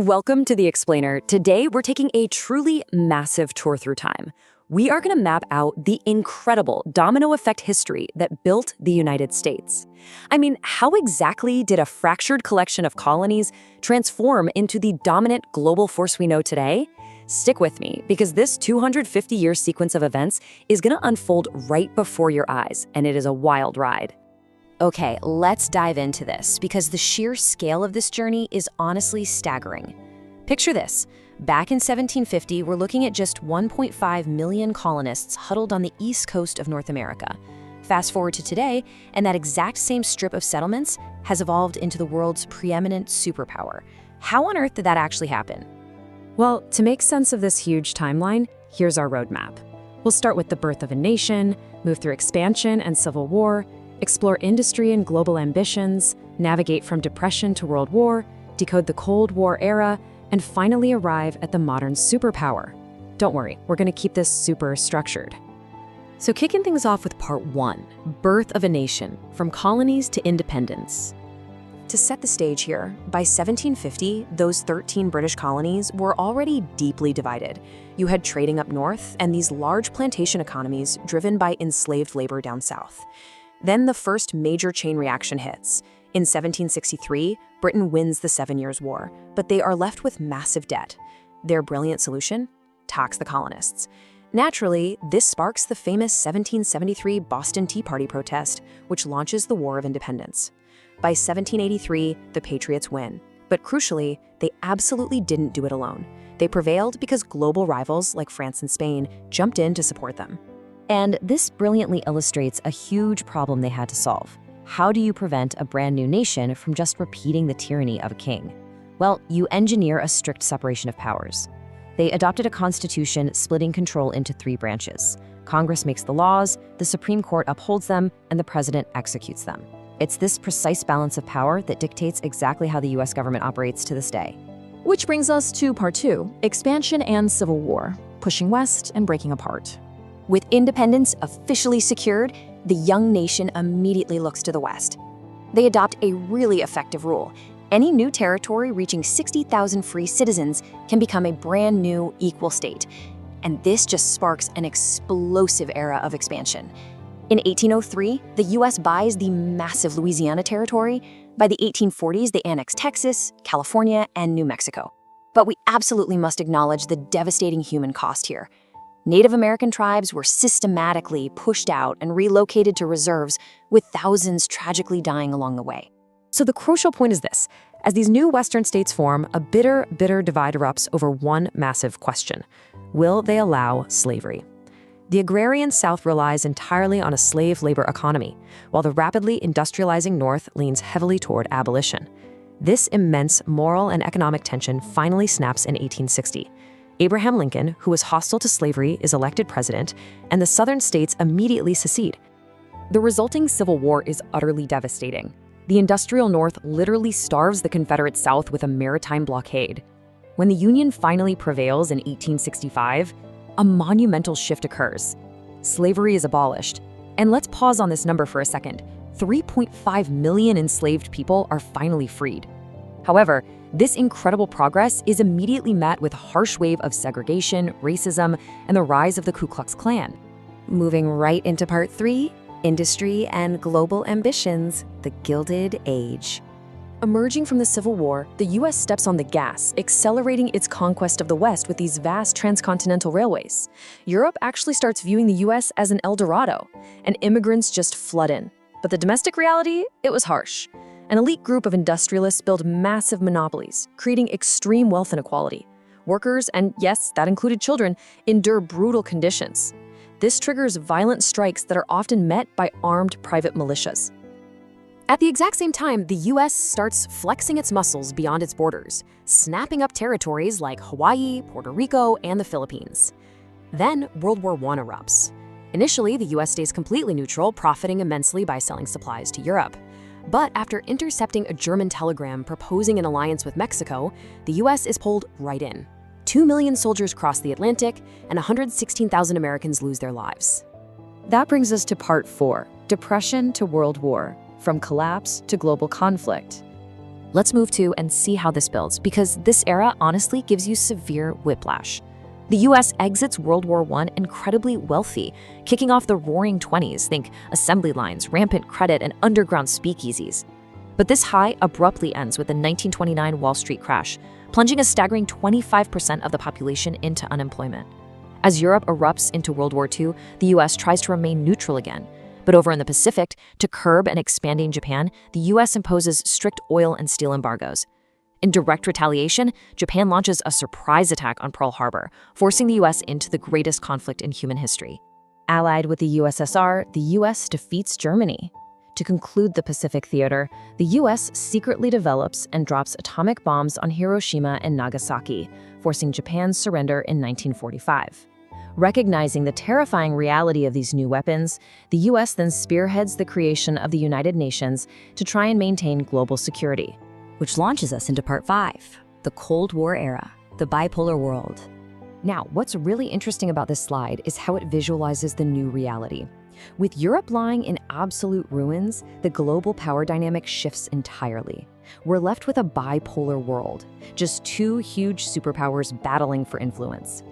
Welcome to The Explainer. Today, we're taking a truly massive tour through time. We are going to map out the incredible domino effect history that built the United States. I mean, how exactly did a fractured collection of colonies transform into the dominant global force we know today? Stick with me, because this 250-year sequence of events is going to unfold right before your eyes, and it is a wild ride. Okay, let's dive into this, because the sheer scale of this journey is honestly staggering. Picture this. Back in 1750, we're looking at just 1.5 million colonists huddled on the east coast of North America. Fast forward to today, and that exact same strip of settlements has evolved into the world's preeminent superpower. How on earth did that actually happen? Well, to make sense of this huge timeline, here's our roadmap. We'll start with the birth of a nation, move through expansion and civil war, explore industry and global ambitions, navigate from Depression to World War, decode the Cold War era, and finally arrive at the modern superpower. Don't worry, we're going to keep this super structured. So kicking things off with part 1, birth of a nation, from colonies to independence. To set the stage here, by 1750, those 13 British colonies were already deeply divided. You had trading up north and these large plantation economies driven by enslaved labor down south. Then the first major chain reaction hits. In 1763, Britain wins the 7 Years' War, but they are left with massive debt. Their brilliant solution? Tax the colonists. Naturally, this sparks the famous 1773 Boston Tea Party protest, which launches the War of Independence. By 1783, the Patriots win. But crucially, they absolutely didn't do it alone. They prevailed because global rivals like France and Spain jumped in to support them. And this brilliantly illustrates a huge problem they had to solve. How do you prevent a brand new nation from just repeating the tyranny of a king? Well, you engineer a strict separation of powers. They adopted a constitution splitting control into 3 branches. Congress makes the laws, the Supreme Court upholds them, and the president executes them. It's this precise balance of power that dictates exactly how the US government operates to this day. Which brings us to part 2, expansion and civil war, pushing west and breaking apart. With independence officially secured, the young nation immediately looks to the west. They adopt a really effective rule. Any new territory reaching 60,000 free citizens can become a brand new equal state. And this just sparks an explosive era of expansion. In 1803, the US buys the massive Louisiana territory. By the 1840s, they annex Texas, California, and New Mexico. But we absolutely must acknowledge the devastating human cost here. Native American tribes were systematically pushed out and relocated to reserves, with thousands tragically dying along the way. So the crucial point is this. As these new Western states form, a bitter divide erupts over one massive question. Will they allow slavery? The agrarian South relies entirely on a slave labor economy, while the rapidly industrializing North leans heavily toward abolition. This immense moral and economic tension finally snaps in 1860. Abraham Lincoln, who was hostile to slavery, is elected president, and the Southern states immediately secede. The resulting Civil War is utterly devastating. The industrial North literally starves the Confederate South with a maritime blockade. When the Union finally prevails in 1865, a monumental shift occurs. Slavery is abolished. And let's pause on this number for a second. 3.5 million enslaved people are finally freed. However, this incredible progress is immediately met with a harsh wave of segregation, racism, and the rise of the Ku Klux Klan. Moving right into part 3, industry and global ambitions, the Gilded Age. Emerging from the Civil War, the US steps on the gas, accelerating its conquest of the West with these vast transcontinental railways. Europe actually starts viewing the US as an El Dorado, and immigrants just flood in. But the domestic reality, it was harsh. An elite group of industrialists build massive monopolies, creating extreme wealth inequality. Workers, and yes, that included children, endure brutal conditions. This triggers violent strikes that are often met by armed private militias. At the exact same time, the US starts flexing its muscles beyond its borders, snapping up territories like Hawaii, Puerto Rico, and the Philippines. Then World War I erupts. Initially, the US stays completely neutral, profiting immensely by selling supplies to Europe. But after intercepting a German telegram proposing an alliance with Mexico, the US is pulled right in. 2 million soldiers cross the Atlantic, and 116,000 Americans lose their lives. That brings us to part 4, Depression to World War, from collapse to global conflict. Let's move to and see how this builds, because this era honestly gives you severe whiplash. The US exits World War I incredibly wealthy, kicking off the Roaring '20s, think assembly lines, rampant credit, and underground speakeasies. But this high abruptly ends with the 1929 Wall Street crash, plunging a staggering 25% of the population into unemployment. As Europe erupts into World War II, the US tries to remain neutral again. But over in the Pacific, to curb an expanding Japan, the US imposes strict oil and steel embargoes. In direct retaliation, Japan launches a surprise attack on Pearl Harbor, forcing the US into the greatest conflict in human history. Allied with the USSR, the US defeats Germany. To conclude the Pacific theater, the US secretly develops and drops atomic bombs on Hiroshima and Nagasaki, forcing Japan's surrender in 1945. Recognizing the terrifying reality of these new weapons, the US then spearheads the creation of the United Nations to try and maintain global security. Which launches us into Part 5, the Cold War era, the bipolar world. Now, what's really interesting about this slide is how it visualizes the new reality. With Europe lying in absolute ruins, the global power dynamic shifts entirely. We're left with a bipolar world, just two huge superpowers battling for influence.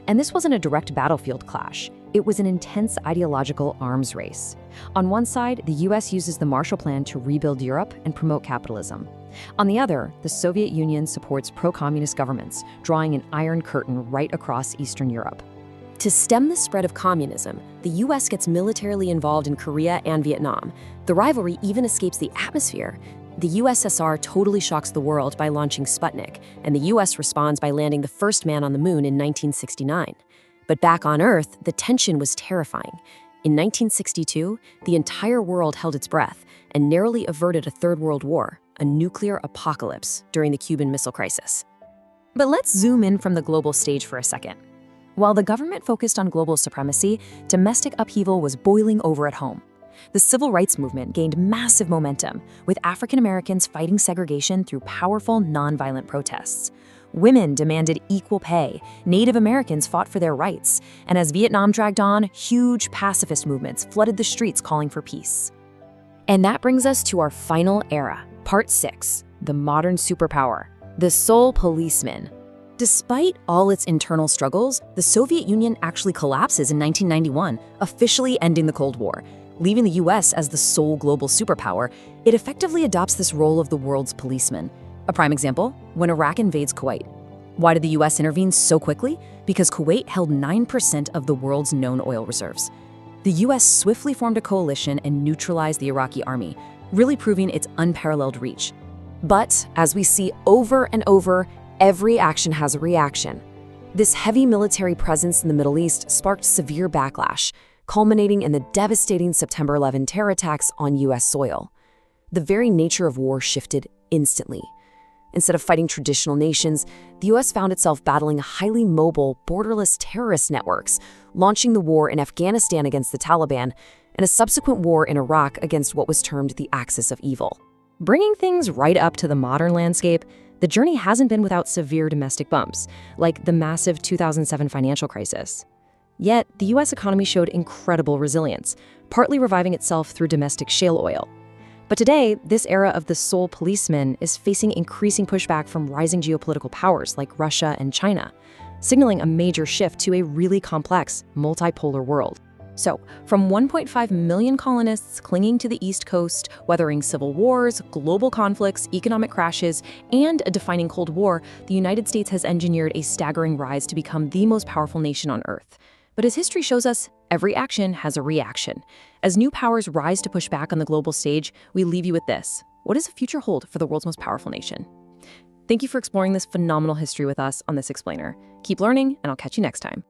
And this wasn't a direct battlefield clash. It was an intense ideological arms race. On one side, the US uses the Marshall Plan to rebuild Europe and promote capitalism. On the other, the Soviet Union supports pro-communist governments, drawing an iron curtain right across Eastern Europe. To stem the spread of communism, the US gets militarily involved in Korea and Vietnam. The rivalry even escapes the atmosphere. The USSR totally shocks the world by launching Sputnik, and the US responds by landing the first man on the moon in 1969. But back on Earth, the tension was terrifying. In 1962, the entire world held its breath and narrowly averted a third world war, a nuclear apocalypse during the Cuban Missile Crisis. But let's zoom in from the global stage for a second. While the government focused on global supremacy, domestic upheaval was boiling over at home. The civil rights movement gained massive momentum, with African Americans fighting segregation through powerful, nonviolent protests. Women demanded equal pay, Native Americans fought for their rights, and as Vietnam dragged on, huge pacifist movements flooded the streets calling for peace. And that brings us to our final era, Part 6, the modern superpower, the sole policeman. Despite all its internal struggles, the Soviet Union actually collapses in 1991, officially ending the Cold War. Leaving the US as the sole global superpower, it effectively adopts this role of the world's policeman. A prime example, when Iraq invades Kuwait. Why did the US intervene so quickly? Because Kuwait held 9% of the world's known oil reserves. The US swiftly formed a coalition and neutralized the Iraqi army, really proving its unparalleled reach. But, as we see over and over, every action has a reaction. This heavy military presence in the Middle East sparked severe backlash, culminating in the devastating September 11 terror attacks on US soil. The very nature of war shifted instantly. Instead of fighting traditional nations, the US found itself battling highly mobile, borderless terrorist networks, launching the war in Afghanistan against the Taliban, and a subsequent war in Iraq against what was termed the Axis of Evil. Bringing things right up to the modern landscape, the journey hasn't been without severe domestic bumps, like the massive 2007 financial crisis. Yet, the US economy showed incredible resilience, partly reviving itself through domestic shale oil. But today, this era of the sole policeman is facing increasing pushback from rising geopolitical powers like Russia and China, signaling a major shift to a really complex, multipolar world. So, from 1.5 million colonists clinging to the East Coast, weathering civil wars, global conflicts, economic crashes, and a defining Cold War, the United States has engineered a staggering rise to become the most powerful nation on Earth. But as history shows us, every action has a reaction. As new powers rise to push back on the global stage, we leave you with this. What does the future hold for the world's most powerful nation? Thank you for exploring this phenomenal history with us on This Explainer. Keep learning, and I'll catch you next time.